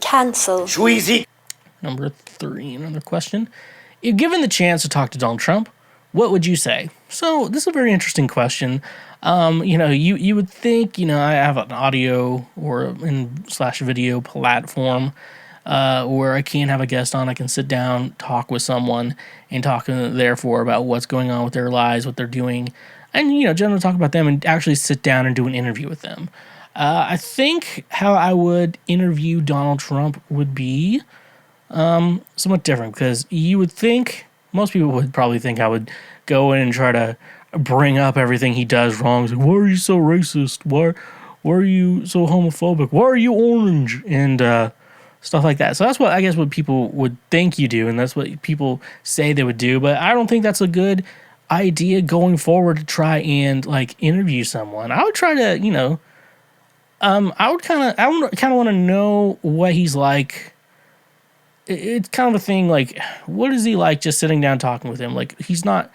Cancel. Schweezy. Number 3, another question. If given the chance to talk to Donald Trump, what would you say? So this is a very interesting question. You would think, I have an audio or / video platform where I can have a guest on. I can sit down, talk with someone, and talk therefore about what's going on with their lives, what they're doing, and generally talk about them and actually sit down and do an interview with them. I think how I would interview Donald Trump would be somewhat different, because you would think, most people would probably think I would go in and try to bring up everything he does wrong. It's like, why are you so racist? Why are you so homophobic? Why are you orange? And stuff like that. So that's what I guess what people would think you do, and that's what people say they would do. But I don't think that's a good idea going forward to try and interview someone. I would try to, I would kind of want to know what he's like. It's kind of a thing, what is he like just sitting down talking with him? He's not,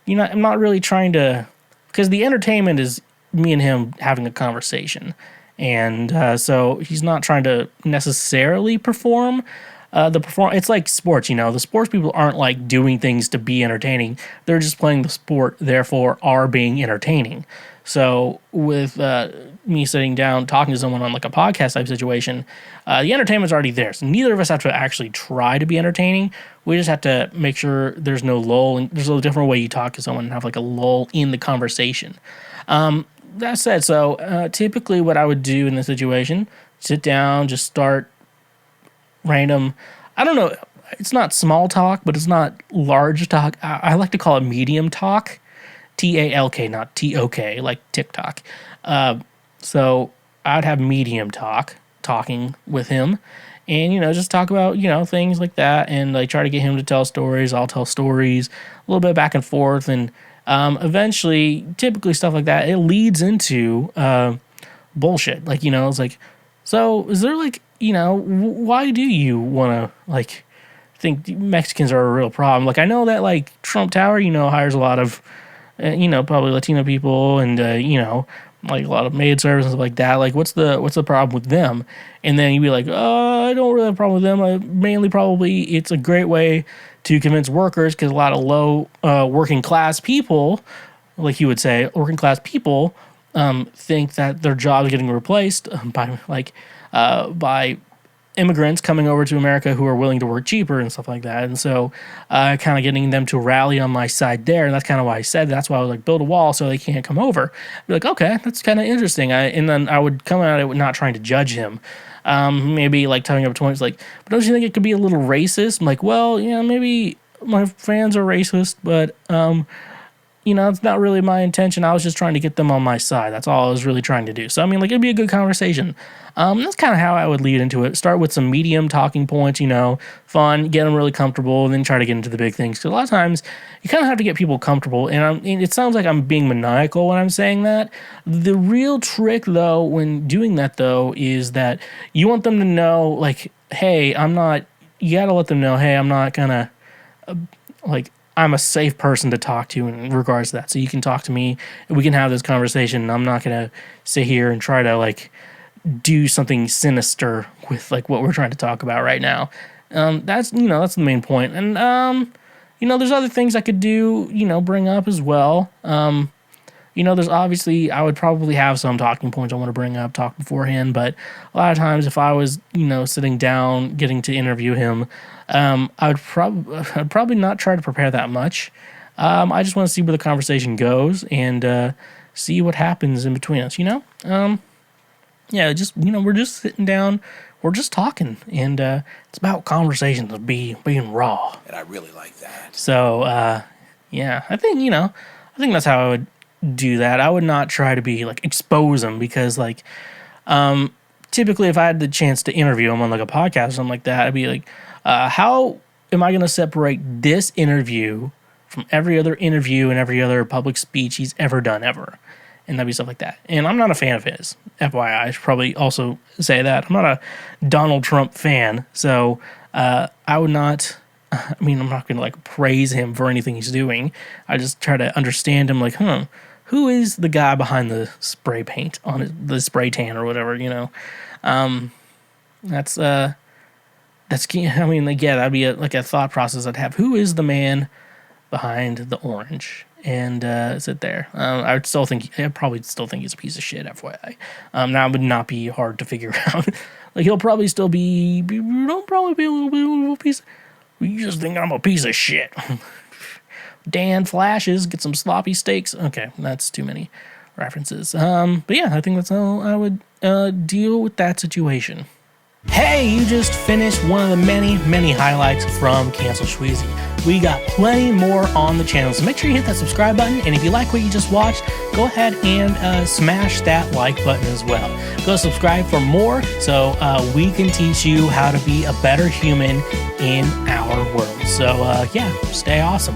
I'm not really trying to, because the entertainment is me and him having a conversation. And so he's not trying to necessarily perform. It's like sports, the sports people aren't doing things to be entertaining. They're just playing the sport, therefore are being entertaining. So with me sitting down talking to someone on a podcast type situation, the entertainment's already there. So neither of us have to actually try to be entertaining. We just have to make sure there's no lull, and there's a different way you talk to someone and have a lull in the conversation. That said, so typically what I would do in this situation, sit down, just start random, I don't know, it's not small talk, but it's not large talk. I like to call it medium talk. TALK, not TOK, like TikTok. So I'd have medium talking with him, and just talk about things like that, and try to get him to tell stories. I'll tell stories, a little bit back and forth, and eventually, typically stuff like that, it leads into bullshit. It's like, so is there why do you want to think Mexicans are a real problem? I know that Trump Tower, hires a lot of probably Latino people, and a lot of maid service and stuff like that. What's the problem with them? And then you'd be like, I don't really have a problem with them. Mainly probably it's a great way to convince workers, because a lot of low working class people, like you would say, working class people think that their jobs are getting replaced by immigrants coming over to America who are willing to work cheaper and stuff like that. And so kind of getting them to rally on my side there. And that's kind of why I said, that's why I was build a wall so they can't come over. I'd be like, okay, that's kind of interesting. And then I would come at it not trying to judge him. Maybe telling up to points but don't you think it could be a little racist? I'm like, well, maybe my fans are racist, but it's not really my intention. I was just trying to get them on my side. That's all I was really trying to do. So, it'd be a good conversation. That's kind of how I would lead into it. Start with some medium talking points, fun, get them really comfortable, and then try to get into the big things. Because a lot of times, you kind of have to get people comfortable. And it sounds like I'm being maniacal when I'm saying that. The real trick, though, when doing that, though, is that you want them to know, hey, you got to let them know, hey, I'm not going to, I'm a safe person to talk to in regards to that. So you can talk to me, and we can have this conversation. I'm not going to sit here and try to do something sinister with like what we're trying to talk about right now. That's the main point. And there's other things I could do, bring up as well. There's obviously, I would probably have some talking points I want to bring up, talk beforehand, but a lot of times if I was, sitting down, getting to interview him, I'd probably not try to prepare that much. I just want to see where the conversation goes and see what happens in between us, we're just sitting down, we're just talking, and it's about conversations of being raw. And I really like that. So, I think that's how I would do that. I would not try to be expose them, because typically if I had the chance to interview him on a podcast or something like that, I'd be like, how am I going to separate this interview from every other interview and every other public speech he's ever done ever? And that'd be stuff like that. And I'm not a fan of his. FYI, I should probably also say that. I'm not a Donald Trump fan. So I would not, I'm not going to praise him for anything he's doing. I just try to understand him who is the guy behind the spray paint on the spray tan or whatever, That's I mean, like, yeah, that'd be like a thought process I'd have. Who is the man behind the orange? And is it there? I probably still think he's a piece of shit, FYI. That would not be hard to figure out. Like, he'll probably still be, don't probably be a little piece. You just think I'm a piece of shit. Dan flashes, get some sloppy steaks. Okay, that's too many references. But yeah, I think that's how I would deal with that situation. Hey, you just finished one of the many highlights from Cancel Schweezy. We got plenty more on the channel, so make sure you hit that subscribe button, and if you like what you just watched, go ahead and smash that like button as well. Go subscribe for more so we can teach you how to be a better human in our world. So yeah, stay awesome.